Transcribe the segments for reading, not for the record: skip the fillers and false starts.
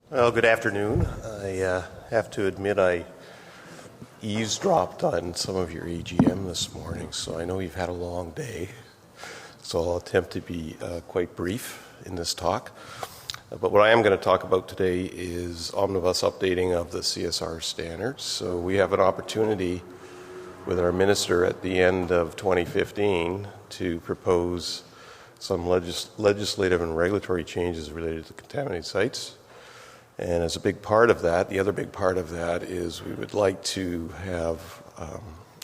Well, good afternoon. I have to admit I eavesdropped on some of your AGM this morning, so I know you've had a long day. So I'll attempt to be quite brief in this talk. But what I am going to talk about today is omnibus updating of the CSR standards. So we have an opportunity with our minister at the end of 2015 to propose some legislative and regulatory changes related to contaminated sites. And as a big part of that, the other big part of that is we would like to have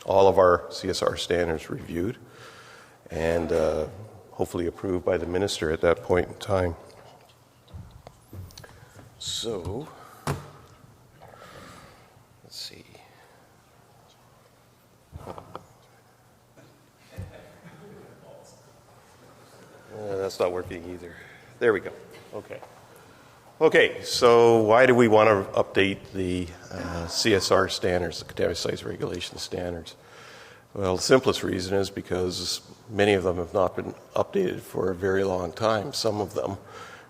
all of our CSR standards reviewed and hopefully approved by the minister at that point in time. So, let's see. That's not working either. There we go. Okay. Okay, so why do we want to update the CSR standards, the Contaminated Sites Regulation standards? Well, the simplest reason is because many of them have not been updated for a very long time. Some of them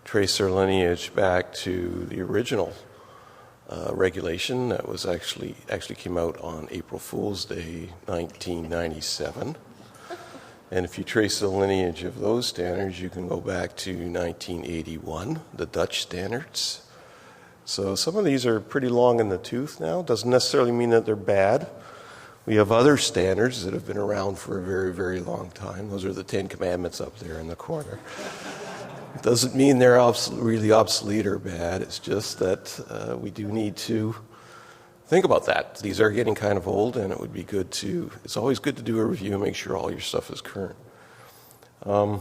trace their lineage back to the original regulation that was actually came out on April Fool's Day, 1997. And if you trace the lineage of those standards, you can go back to 1981, the Dutch standards. So some of these are pretty long in the tooth now. Doesn't necessarily mean that they're bad. We have other standards that have been around for a very, very long time. Those are the 10 Commandments up there in the corner. It doesn't mean they're really obsolete or bad. It's just that we do need to think about that. These are getting kind of old, and it would be good to, it's always good to do a review and make sure all your stuff is current. Now,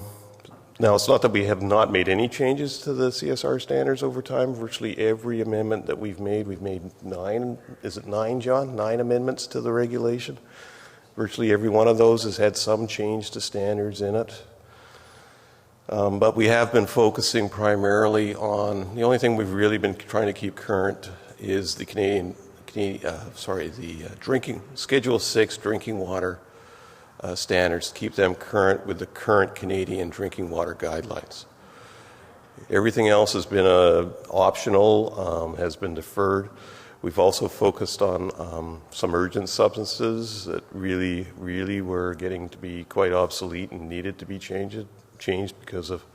it's not that we have not made any changes to the CSR standards over time. Virtually every amendment that we've made 9, is it 9, John? 9 amendments to the regulation. Virtually every one of those has had some change to standards in it. But we have been focusing primarily on, the only thing we've really been trying to keep current is the drinking Schedule 6 drinking water standards. Keep them current with the current Canadian drinking water guidelines. Everything else has been optional, has been deferred. We've also focused on some urgent substances that really were getting to be quite obsolete and needed to be changed because of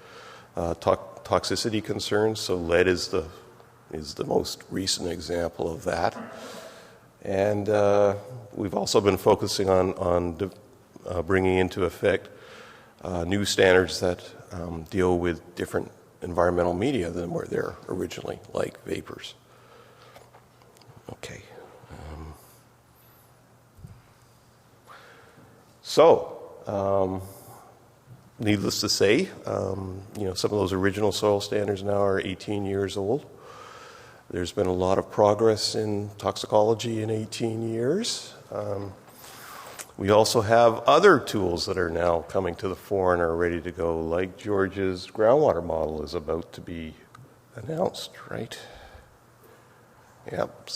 toxicity concerns. So lead is the most recent example of that. And we've also been focusing on bringing into effect new standards that deal with different environmental media than were there originally, like vapors. Okay. Needless to say, some of those original soil standards now are 18 years old. There's been a lot of progress in toxicology in 18 years. We also have other tools that are now coming to the fore and are ready to go, like George's groundwater model is about to be announced, right? Yep,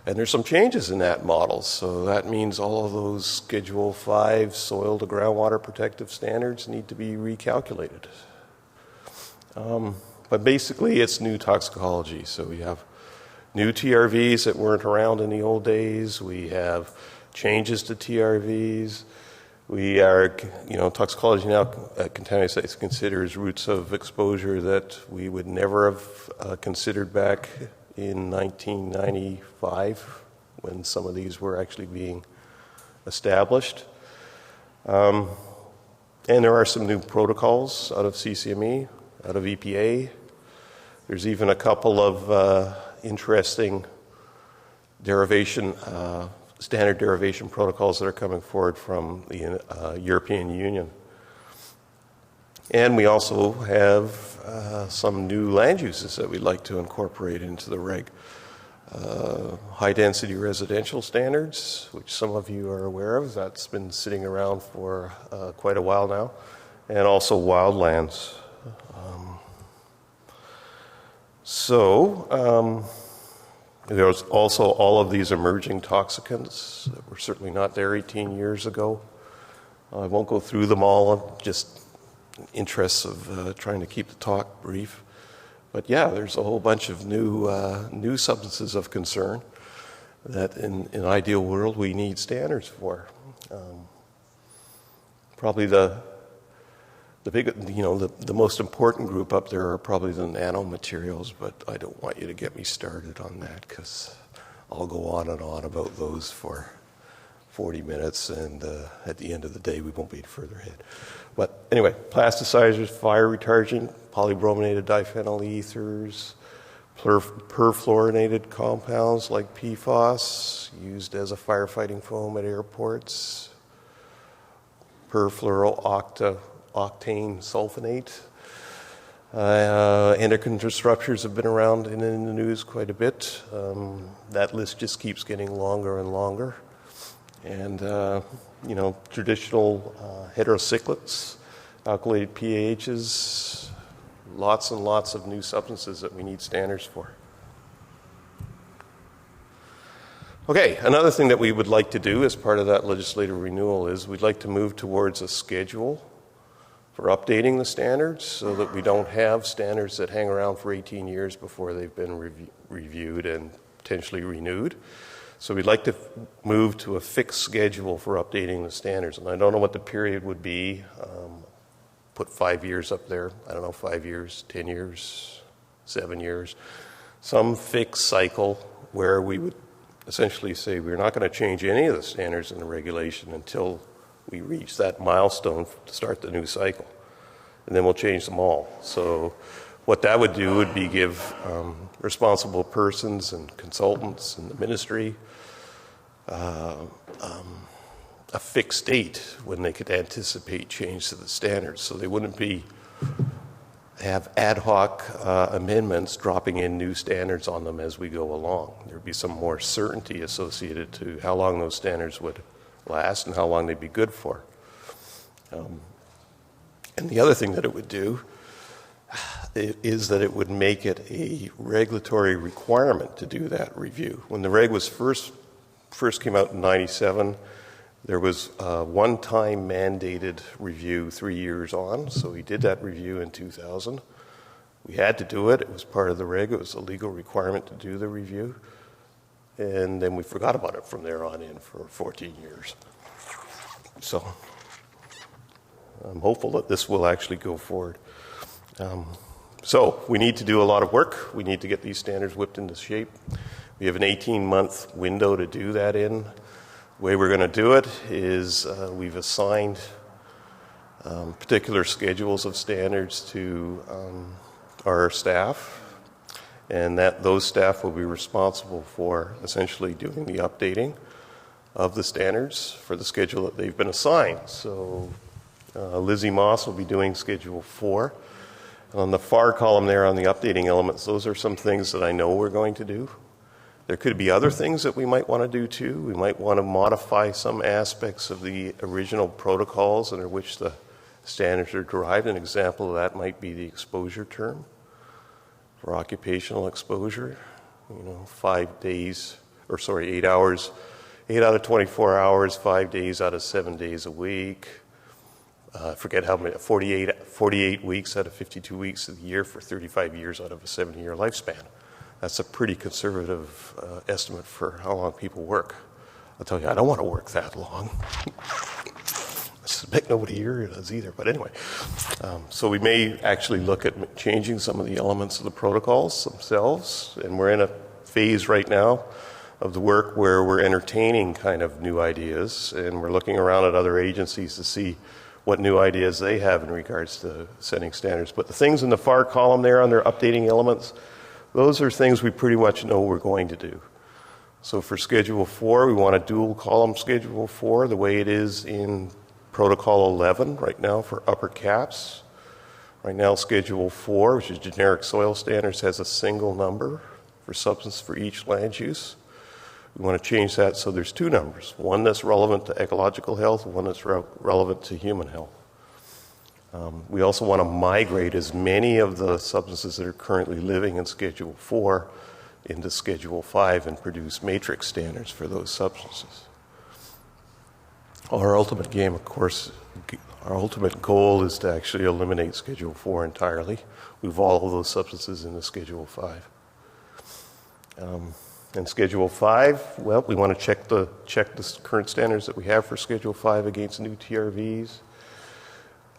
and there's some changes in that model. So that means all of those Schedule 5 soil to groundwater protective standards need to be recalculated. But basically, it's new toxicology. So we have new TRVs that weren't around in the old days. We have changes to TRVs. We are, toxicology now at contaminated sites considers routes of exposure that we would never have considered back in 1995 when some of these were actually being established. And there are some new protocols out of CCME, out of EPA. There's even a couple of interesting standard derivation protocols that are coming forward from the European Union. And we also have some new land uses that we'd like to incorporate into the reg. High-density residential standards, which some of you are aware of. That's been sitting around for quite a while now. And also wildlands. There's also all of these emerging toxicants that were certainly not there 18 years ago. I won't go through them all, just in interests of trying to keep the talk brief. But yeah, there's a whole bunch of new substances of concern that in an ideal world we need standards for. Probably the most important group up there are probably the nanomaterials, but I don't want you to get me started on that because I'll go on and on about those for 40 minutes, and at the end of the day, we won't be further ahead. But anyway, plasticizers, fire retardant, polybrominated diphenyl ethers, perfluorinated compounds like PFOS, used as a firefighting foam at airports, perfluorooctane sulfonate. Endocrine disruptors have been around and in the news quite a bit. That list just keeps getting longer and longer. And, traditional heterocyclates, alkylated pHs, lots and lots of new substances that we need standards for. Okay, another thing that we would like to do as part of that legislative renewal is we'd like to move towards a schedule for updating the standards so that we don't have standards that hang around for 18 years before they've been reviewed and potentially renewed. So we'd like to move to a fixed schedule for updating the standards. And I don't know what the period would be. Put 5 years up there. I don't know, 5 years, 10 years, 7 years. Some fixed cycle where we would essentially say we're not going to change any of the standards in the regulation until we reach that milestone to start the new cycle. And then we'll change them all. So what that would do would be give responsible persons and consultants in the ministry a fixed date when they could anticipate change to the standards. So they wouldn't have ad hoc amendments dropping in new standards on them as we go along. There would be some more certainty associated to how long those standards would last and how long they'd be good for. And the other thing that it would do is that it would make it a regulatory requirement to do that review. When the reg was first came out in 97, there was a one-time mandated review 3 years on, so we did that review in 2000. We had to do it. It was part of the reg. It was a legal requirement to do the review. And then we forgot about it from there on in for 14 years. So I'm hopeful that this will actually go forward. So we need to do a lot of work. We need to get these standards whipped into shape. We have an 18-month window to do that in. The way we're going to do it is we've assigned particular schedules of standards to our staff, and that those staff will be responsible for essentially doing the updating of the standards for the schedule that they've been assigned. So Lizzie Moss will be doing Schedule 4. On the far column there on the updating elements, those are some things that I know we're going to do. There could be other things that we might want to do too. We might want to modify some aspects of the original protocols under which the standards are derived. An example of that might be the exposure term for occupational exposure. 5 days, 8 hours, 8 out of 24 hours, 5 days out of 7 days a week. I forget how many, 48 weeks out of 52 weeks of the year for 35 years out of a 70-year lifespan. That's a pretty conservative estimate for how long people work. I'll tell you, I don't want to work that long. I suspect nobody here does either, but anyway. So we may actually look at changing some of the elements of the protocols themselves, and we're in a phase right now of the work where we're entertaining kind of new ideas, and we're looking around at other agencies to see what new ideas they have in regards to setting standards. But the things in the far column there under updating elements, those are things we pretty much know we're going to do. So for Schedule 4, we want a dual column Schedule 4, the way it is in Protocol 11 right now for upper caps. Right now, Schedule 4, which is generic soil standards, has a single number for substance for each land use. We want to change that so there's two numbers, one that's relevant to ecological health, one that's relevant to human health. We also want to migrate as many of the substances that are currently living in Schedule 4 into Schedule 5 and produce matrix standards for those substances. Our ultimate game, of course, Our ultimate goal is to actually eliminate Schedule 4 entirely, move all of those substances into Schedule 5. And Schedule 5, well, we want to check the current standards that we have for Schedule 5 against new TRVs.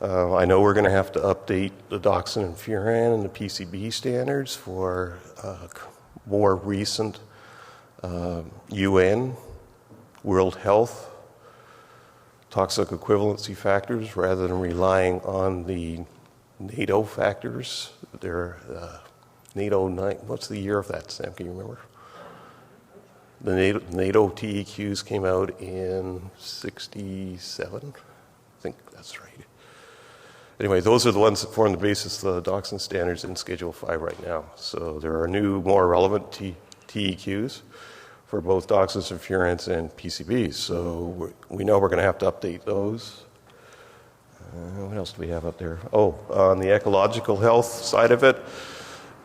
I know we're going to have to update the dioxin and furan and the PCB standards for more recent UN, World Health, toxic equivalency factors rather than relying on the NATO factors. They're NATO 9, what's the year of that, Sam? Can you remember? The NATO TEQs came out in 67. I think that's right. Anyway, those are the ones that form the basis of the dioxin standards in Schedule 5 right now. So there are new, more relevant TEQs for both dioxins and furans and PCBs. So we know we're going to have to update those. What else do we have up there? Oh, on the ecological health side of it,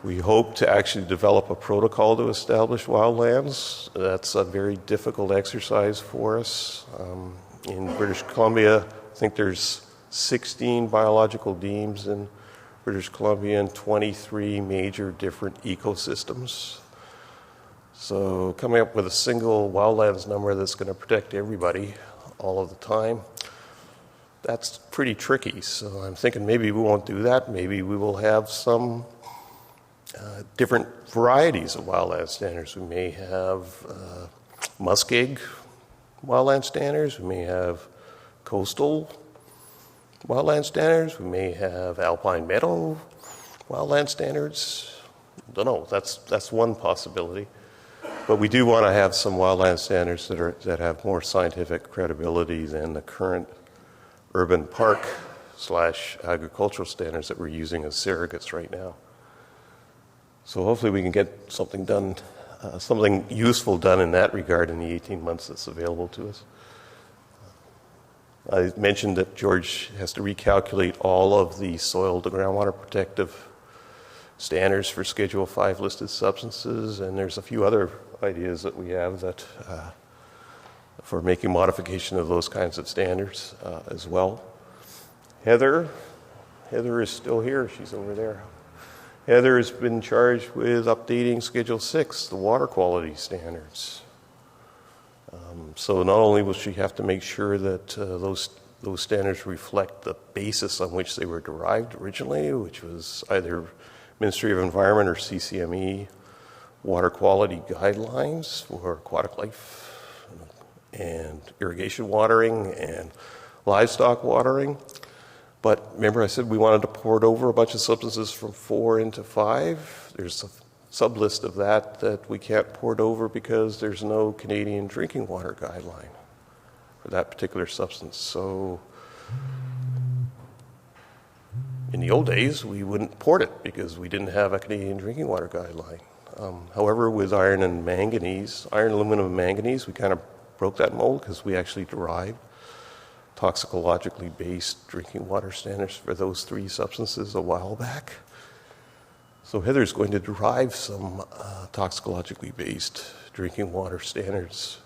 we hope to actually develop a protocol to establish wildlands. That's a very difficult exercise for us. In British Columbia, I think there's 16 biological deems in British Columbia and 23 major different ecosystems. So coming up with a single wildlands number that's going to protect everybody all of the time, that's pretty tricky. So I'm thinking maybe we won't do that. Maybe we will have some different varieties of wildland standards. We may have muskeg wildland standards. We may have coastal wildland standards. We may have alpine meadow wildland standards. Don't know. That's one possibility. But we do want to have some wildland standards that have more scientific credibility than the current urban park / agricultural standards that we're using as surrogates right now. So hopefully we can get something done, something useful done in that regard in the 18 months that's available to us. I mentioned that George has to recalculate all of the soil to groundwater protective standards for Schedule 5 listed substances, and there's a few other ideas that we have that for making modification of those kinds of standards as well. Heather is still here. She's over there. Heather has been charged with updating Schedule 6, the water quality standards. So not only will she have to make sure that those standards reflect the basis on which they were derived originally, which was either Ministry of Environment or CCME water quality guidelines for aquatic life and irrigation watering and livestock watering. But remember I said we wanted to port over a bunch of substances from 4 into 5. There's a sub-list of that we can't port over because there's no Canadian drinking water guideline for that particular substance. So in the old days, we wouldn't port it because we didn't have a Canadian drinking water guideline. However, with iron, aluminum, and manganese, we kind of broke that mold because we actually derived toxicologically based drinking water standards for those 3 substances a while back. So Heather's going to derive some toxicologically based drinking water standards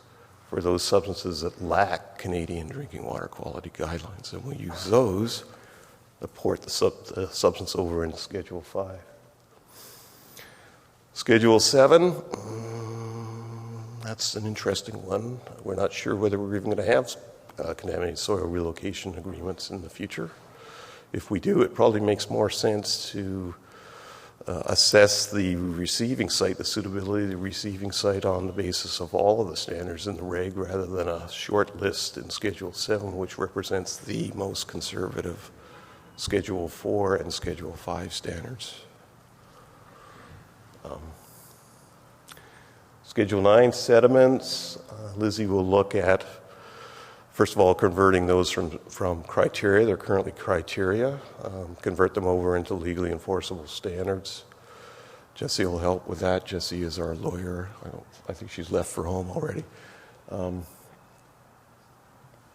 for those substances that lack Canadian drinking water quality guidelines. And we'll use those to port the substance over into Schedule 5. Schedule 7, that's an interesting one. We're not sure whether we're even going to have contaminated soil relocation agreements in the future. If we do, it probably makes more sense to assess the receiving site, the suitability of the receiving site on the basis of all of the standards in the reg rather than a short list in Schedule 7, which represents the most conservative Schedule 4 and Schedule 5 standards. Schedule 9 sediments, Lizzie will look at, first of all, converting those from criteria, they're currently criteria, convert them over into legally enforceable standards. Jessie will help with that. Jessie is our lawyer. I think she's left for home already.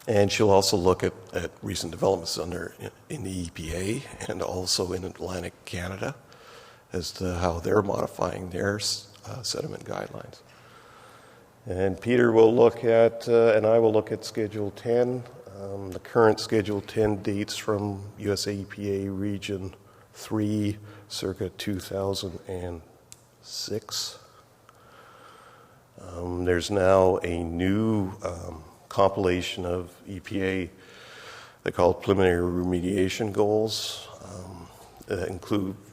And she'll also look at recent developments in the EPA and also in Atlantic Canada as to how they're modifying their sediment guidelines. And Peter will look at, and I will look at Schedule 10, the current Schedule 10 dates from USA EPA Region 3 circa 2006. There's now a new compilation of EPA they call preliminary remediation goals that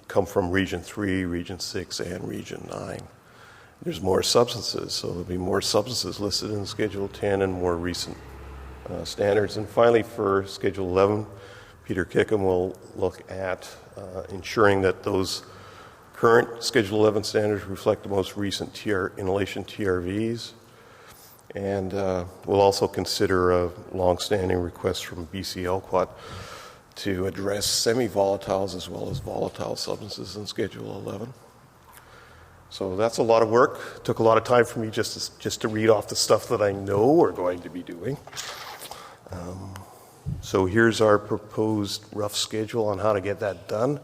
come from Region 3, Region 6, and Region 9. There's more substances, so there'll be more substances listed in Schedule 10 and more recent standards. And finally, for Schedule 11, Peter Kickham will look at ensuring that those current Schedule 11 standards reflect the most recent inhalation TRVs. And we'll also consider a long-standing request from BC LQUAT to address semi-volatiles as well as volatile substances in Schedule 11. So that's a lot of work. It took a lot of time for me just to read off the stuff that I know we're going to be doing. So here's our proposed rough schedule on how to get that done.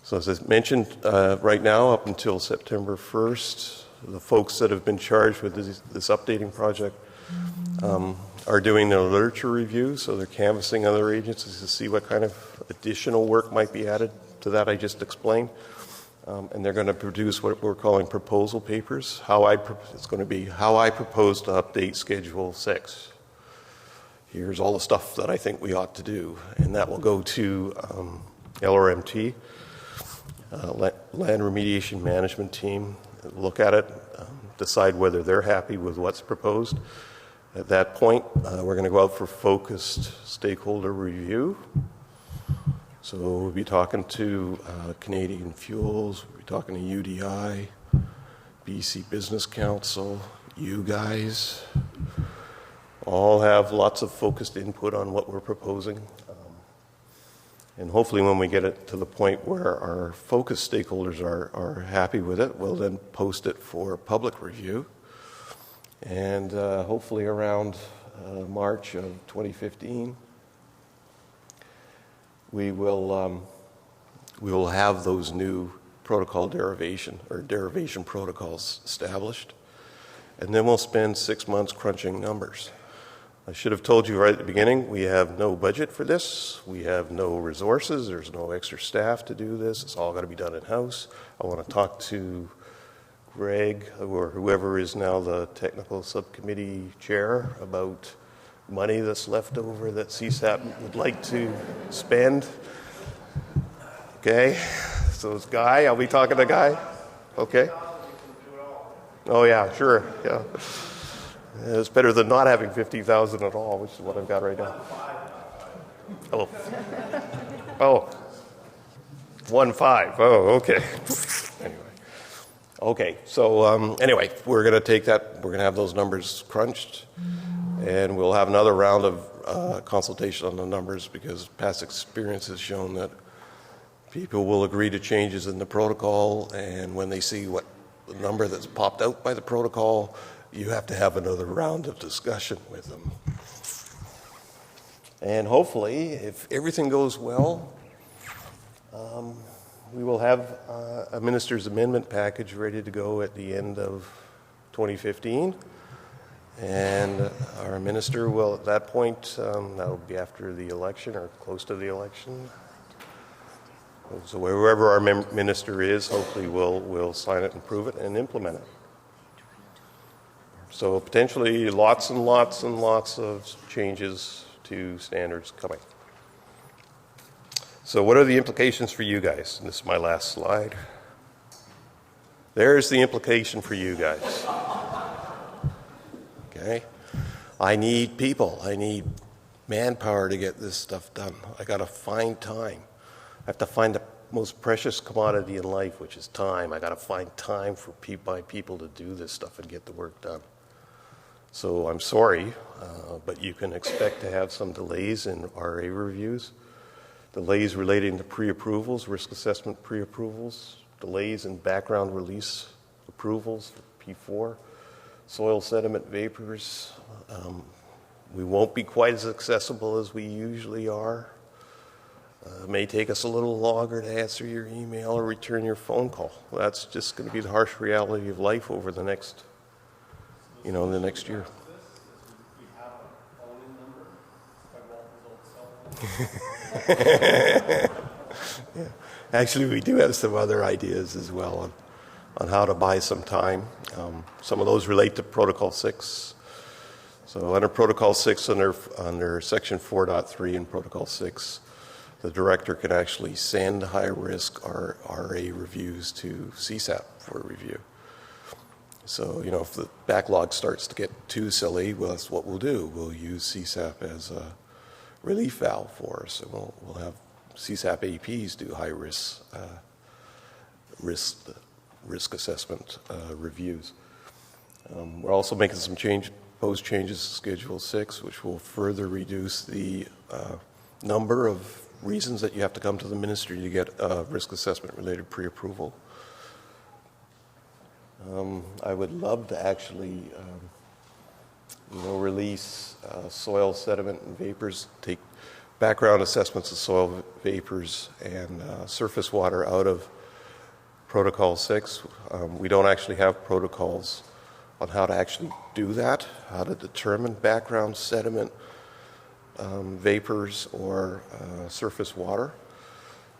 So as I mentioned, right now up until September 1st, the folks that have been charged with this updating project are doing their literature review, so they're canvassing other agencies to see what kind of additional work might be added to that I just explained. And they're going to produce what we're calling proposal papers. It's going to be how I propose to update Schedule 6. Here's all the stuff that I think we ought to do, and that will go to LRMT, Land Remediation Management Team, look at it, decide whether they're happy with what's proposed. At that point, we're going to go out for focused stakeholder review. So we'll be talking to Canadian Fuels, we'll be talking to UDI, BC Business Council, you guys. All have lots of focused input on what we're proposing. And hopefully when we get it to the point where our focused stakeholders are happy with it, we'll then post it for public review. And hopefully around March of 2015, we will have those new protocol derivation protocols established. And then we'll spend 6 months crunching numbers. I should have told you right at the beginning, we have no budget for this. We have no resources. There's no extra staff to do this. It's all got to be done in-house. I want to talk to Greg, or whoever is now the technical subcommittee chair, about money that's left over that CSAP would like to spend. Okay, so it's Guy. I'll be talking to Guy. Okay. Oh yeah, sure. Yeah. It's better than not having 50,000 at all, which is what I've got right now. Oh. Oh. 1.5. Oh, okay. Anyway. Okay, so anyway, we're going to take that, we're going to have those numbers crunched, and we'll have another round of consultation on the numbers, because past experience has shown that people will agree to changes in the protocol, and when they see what the number that's popped out by the protocol, you have to have another round of discussion with them. And hopefully, if everything goes well, we will have a minister's amendment package ready to go at the end of 2015. And our minister will, at that point, that will be after the election or close to the election. So wherever our minister is, hopefully we'll sign it and prove it and implement it. So potentially lots and lots and lots of changes to standards coming. So what are the implications for you guys? And this is my last slide. There's the implication for you guys. Okay? I need people. I need manpower to get this stuff done. I got to find time. I have to find the most precious commodity in life, which is time. I got to find time for my people to do this stuff and get the work done. So I'm sorry, but you can expect to have some delays in RA reviews, delays relating to pre-approvals, risk assessment pre-approvals, delays in background release approvals, P4, soil sediment vapors. We won't be quite as accessible as we usually are. It may take us a little longer to answer your email or return your phone call. That's just going to be the harsh reality of life over the next, the next year. Yeah. Actually, we do have some other ideas as well on how to buy some time. Some of those relate to Protocol 6. So under Protocol 6, under Section 4.3 in Protocol 6, the director can actually send high-risk RA reviews to CSAP for review. So, if the backlog starts to get too silly, well, that's what we'll do. We'll use CSAP as a relief valve for us, and we'll have CSAP APs do high-risk risk assessment reviews. We're also making some proposed changes to Schedule 6, which will further reduce the number of reasons that you have to come to the ministry to get risk assessment related pre-approval. I would love to actually, release soil sediment and vapors, take background assessments of soil vapors and surface water out of Protocol 6. We don't actually have protocols on how to actually do that, how to determine background sediment, vapors, or surface water.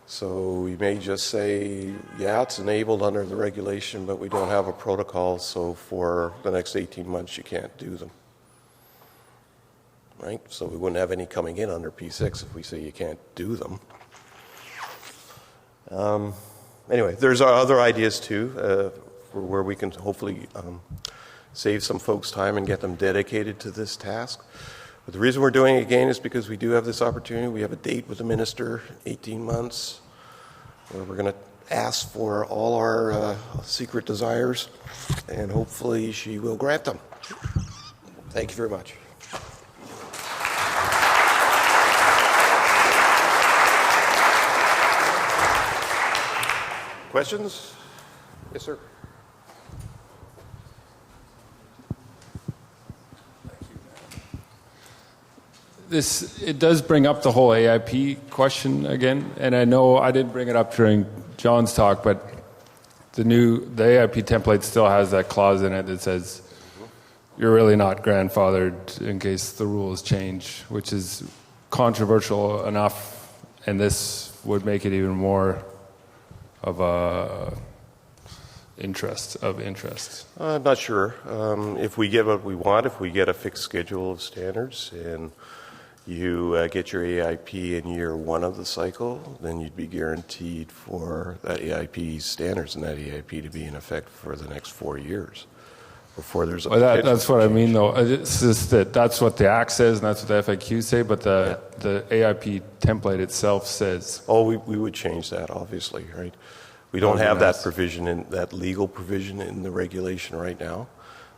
So we may just say, yeah, it's enabled under the regulation, but we don't have a protocol, so for the next 18 months you can't do them. Right? So we wouldn't have any coming in under P6 if we say you can't do them. Anyway, there's other ideas too, for where we can hopefully save some folks time and get them dedicated to this task. But the reason we're doing it again is because we do have this opportunity. We have a date with the minister, 18 months, where we're going to ask for all our secret desires, and hopefully she will grant them. Thank you very much. Questions? Yes, sir. It does bring up the whole AIP question again, and I know I didn't bring it up during John's talk, but the AIP template still has that clause in it that says you're really not grandfathered in case the rules change, which is controversial enough, and this would make it even more of a interest. I'm not sure. If we get what we want, if we get a fixed schedule of standards and you get your AIP in year one of the cycle, then you'd be guaranteed for that AIP standards and that AIP to be in effect for the next 4 years before there's a that's what I mean, though. It's just that's what the Act says and that's what the FAQs say, but the AIP template itself says... Oh, we would change that, obviously, right? We don't have that provision, that legal provision in the regulation right now.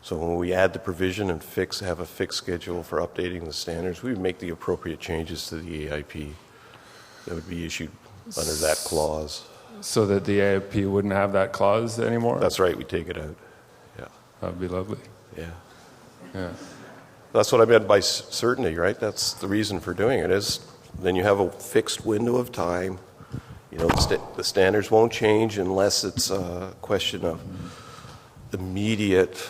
So when we add the provision and have a fixed schedule for updating the standards, we would make the appropriate changes to the AIP that would be issued under that clause. So that the AIP wouldn't have that clause anymore? That's right, we take it out. Yeah. That'd be lovely. Yeah. That's what I meant by certainty, right? That's the reason for doing it, is then you have a fixed window of time. The standards won't change unless it's a question of immediate,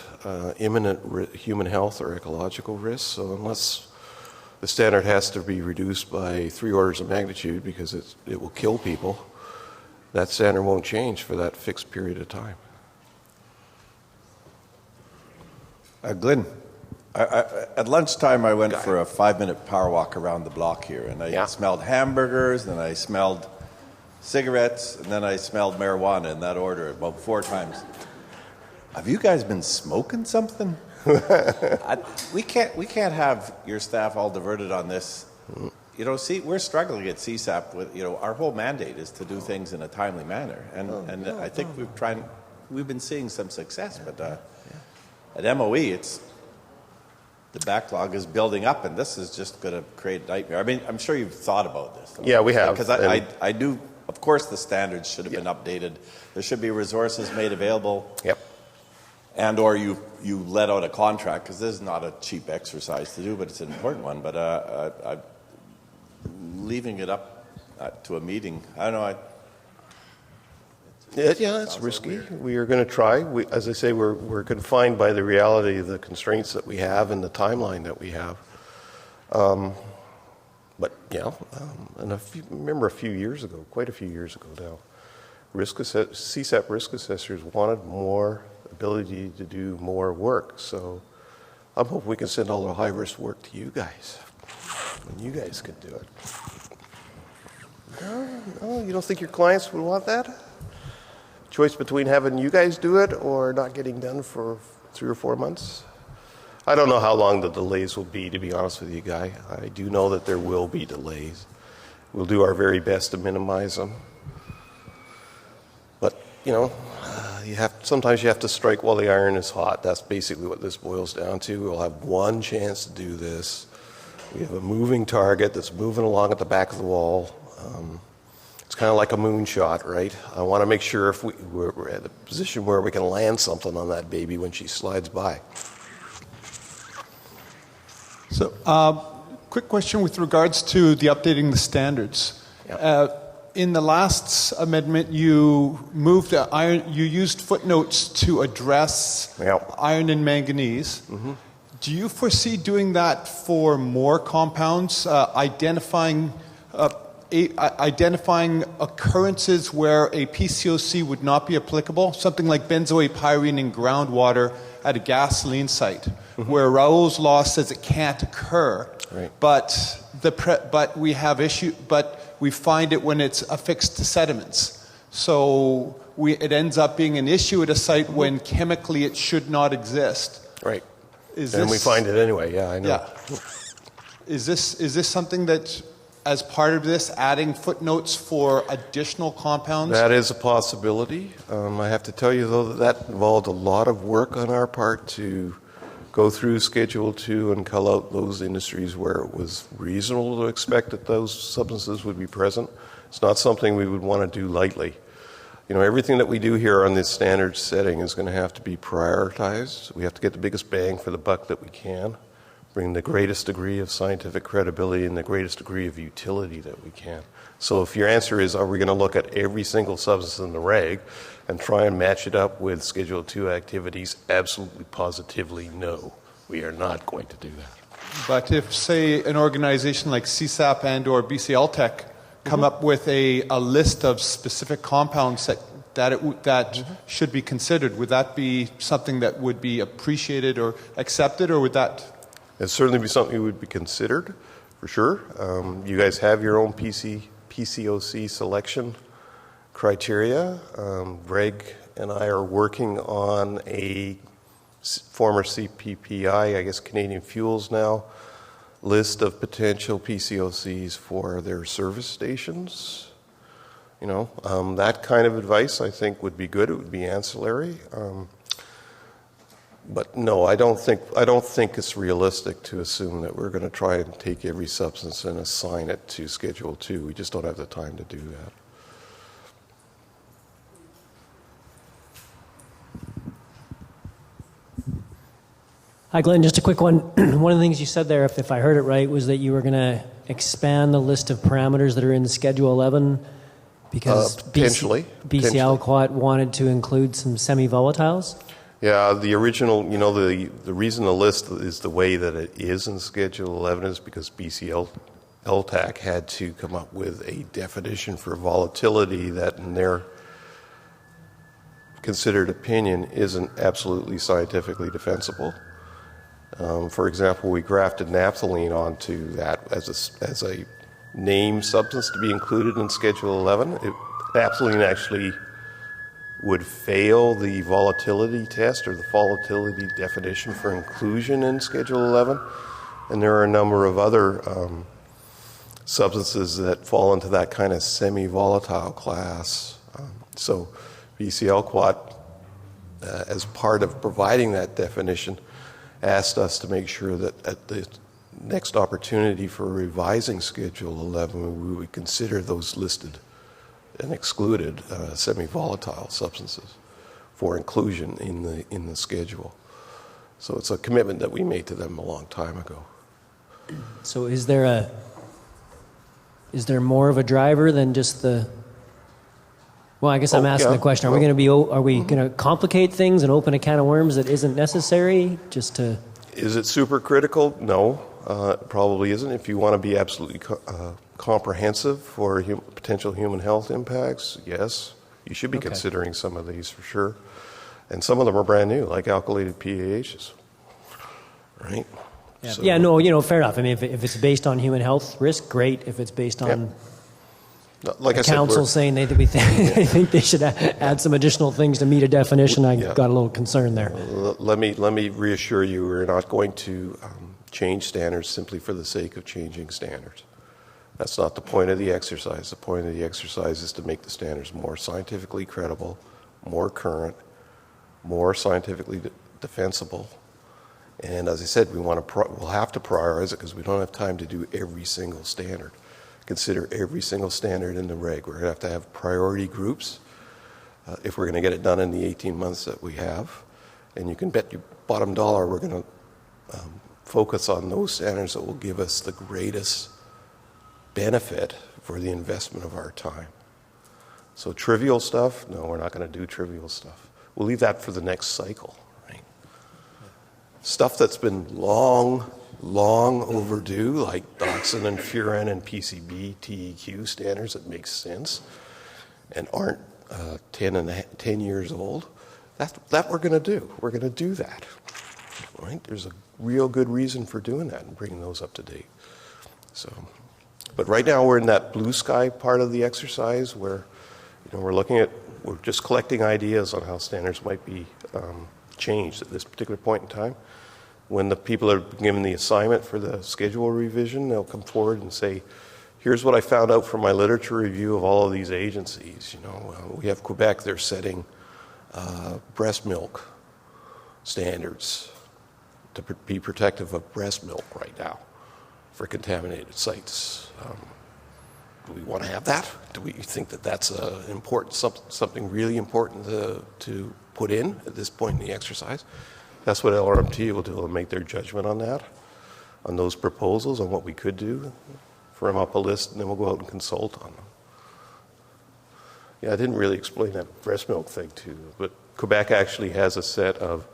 imminent human health or ecological risk. So unless the standard has to be reduced by 3 orders of magnitude because it will kill people, that standard won't change for that fixed period of time. Glyn, at lunchtime I went for a 5-minute power walk around the block here, and I smelled hamburgers, and I smelled cigarettes, and then I smelled marijuana in that order about 4 times. Have you guys been smoking something? We can't have your staff all diverted on this. See, we're struggling at CSAP with, our whole mandate is to do things in a timely manner, and I think we've been seeing some success, but at MOE, the backlog is building up, and this is just going to create a nightmare. I mean, I'm sure you've thought about this. Yeah, we have. Because I do, of course, the standards should have been updated. There should be resources made available. Yep. And or you let out a contract, because this is not a cheap exercise to do, but it's an important one. But leaving it up to a meeting, I don't know. It's risky. We are going to try. As I say, we're confined by the reality of the constraints that we have and the timeline that we have. But, and remember a few years ago, quite a few years ago now, CSAP risk assessors wanted more ability to do more work. So I'm hoping we can send all the high-risk work to you guys, and you guys can do it. No, you don't think your clients would want that? Choice between having you guys do it or not getting done for 3 or 4 months? I don't know how long the delays will be, to be honest with you, Guy. I do know that there will be delays. We'll do our very best to minimize them. But, sometimes you have to strike while the iron is hot. That's basically what this boils down to. We'll have one chance to do this. We have a moving target that's moving along at the back of the wall. It's kind of like a moonshot, right? I want to make sure if we're at a position where we can land something on that baby when she slides by. So, quick question with regards to the updating the standards. Yep. In the last amendment, you moved iron. You used footnotes to address iron and manganese. Mm-hmm. Do you foresee doing that for more compounds, identifying occurrences where a PCOC would not be applicable? Something like benzoate-pyrene in groundwater at a gasoline site, mm-hmm. where Raoul's law says it can't occur, right. but we find it when it's affixed to sediments. So it ends up being an issue at a site mm-hmm. when chemically it should not exist. Right. We find it anyway. Yeah, I know. Yeah. Is this something that, as part of this, adding footnotes for additional compounds? That is a possibility. I have to tell you, though, that involved a lot of work on our part to go through Schedule 2 and cull out those industries where it was reasonable to expect that those substances would be present. It's not something we would want to do lightly. Everything that we do here on this standard setting is going to have to be prioritized. We have to get the biggest bang for the buck that we can, bring the greatest degree of scientific credibility and the greatest degree of utility that we can. So if your answer is, are we going to look at every single substance in the reg and try and match it up with Schedule 2 activities? Absolutely, positively, no. We are not going to do that. But if, say, an organization like CSAP and or BCLTech come mm-hmm. up with a list of specific compounds that mm-hmm. should be considered, would that be something that would be appreciated or accepted, or would that... It'd certainly be something that would be considered, for sure. You guys have your own PCOC selection criteria. Greg and I are working on a former CPPI, I guess Canadian Fuels now, list of potential PCOCs for their service stations. That kind of advice I think would be good. It would be ancillary. But no, I don't think it's realistic to assume that we're going to try and take every substance and assign it to Schedule 2. We just don't have the time to do that. Hi, Glyn. Just a quick one. One of the things you said there, if I heard it right, was that you were going to expand the list of parameters that are in Schedule 11 because potentially. BCL wanted to include some semi-volatiles? Yeah, the original, the reason the list is the way that it is in Schedule 11 is because LTAC had to come up with a definition for volatility that, in their considered opinion, isn't absolutely scientifically defensible. For example, we grafted naphthalene onto that as a named substance to be included in Schedule 11. Naphthalene actually would fail the volatility test or the volatility definition for inclusion in Schedule 11. And there are a number of other substances that fall into that kind of semi-volatile class. So BCL-Quat, as part of providing that definition, asked us to make sure that at the next opportunity for revising Schedule 11, we would consider those listed and excluded semi-volatile substances for inclusion in the schedule. So it's a commitment that we made to them a long time ago. So is there more of a driver than just the? Well, I guess I'm asking the question: Are we going to complicate things and open a can of worms that isn't necessary? Just to? Is it super critical? No. It probably isn't. If you want to be absolutely comprehensive for potential human health impacts, yes, you should be considering some of these for sure. And some of them are brand new, like alkylated PAHs, right? Yeah, So- yeah, no, fair enough. I mean, if it's based on human health risk, great. If it's based on Like the I said, council saying they think they should add some additional things to meet a definition, I got a little concern there. let me reassure you, we're not going to change standards simply for the sake of changing standards. That's not the point of the exercise. The point of the exercise is to make the standards more scientifically credible, more current, more scientifically defensible. And as I said, we'll have to prioritize it because we don't have time to do every single standard. Consider every single standard in the reg. We're going to have priority groups if we're going to get it done in the 18 months that we have. And you can bet your bottom dollar we're going to focus on those standards that will give us the greatest benefit for the investment of our time. So trivial stuff, no, we're not going to do trivial stuff. We'll leave that for the next cycle, right? Stuff that's been long overdue, like dioxin and furan and PCB, TEQ standards that make sense and aren't 10 years old, that we're going to do. We're going to do that, right? There's a real good reason for doing that and bringing those up to date. So, but right now we're in that blue sky part of the exercise where we're just collecting ideas on how standards might be changed at this particular point in time. When the people are given the assignment for the schedule revision, they'll come forward and say, here's what I found out from my literature review of all of these agencies. We have Quebec, they're setting breast milk standards to be protective of breast milk right now for contaminated sites. Do we want to have that? Do we think that that's something really important to put in at this point in the exercise? That's what LRMT will do. They'll make their judgment on that, on those proposals, on what we could do, firm up a list, and then we'll go out and consult on them. Yeah, I didn't really explain that breast milk thing too, but Quebec actually has a set of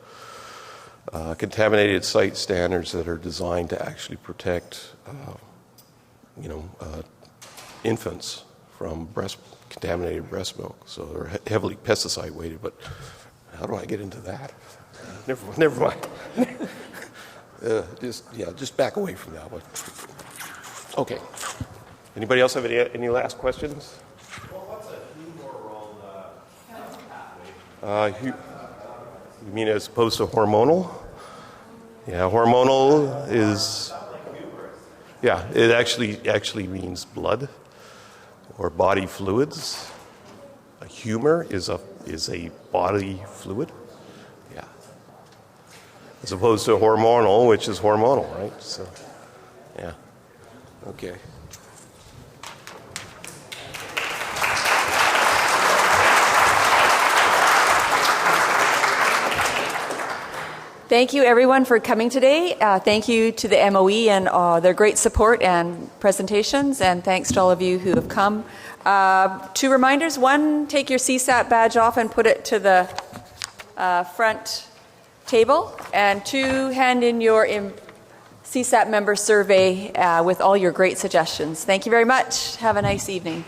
contaminated site standards that are designed to actually protect, infants from contaminated breast milk. So they're heavily pesticide weighted. But how do I get into that? Never mind. Just back away from that one. Okay. Anybody else have any last questions? Well, what's a hormonal pathway? You mean as opposed to hormonal? Yeah, hormonal is. Yeah, it actually means blood or body fluids. A humor is a body fluid. Yeah. As opposed to hormonal, which is hormonal, right? So, yeah. Okay. Thank you, everyone, for coming today. Thank you to the MOE and their great support and presentations, and thanks to all of you who have come. 2 reminders. 1, take your CSAP badge off and put it to the front table. And 2, hand in your CSAP member survey with all your great suggestions. Thank you very much. Have a nice evening.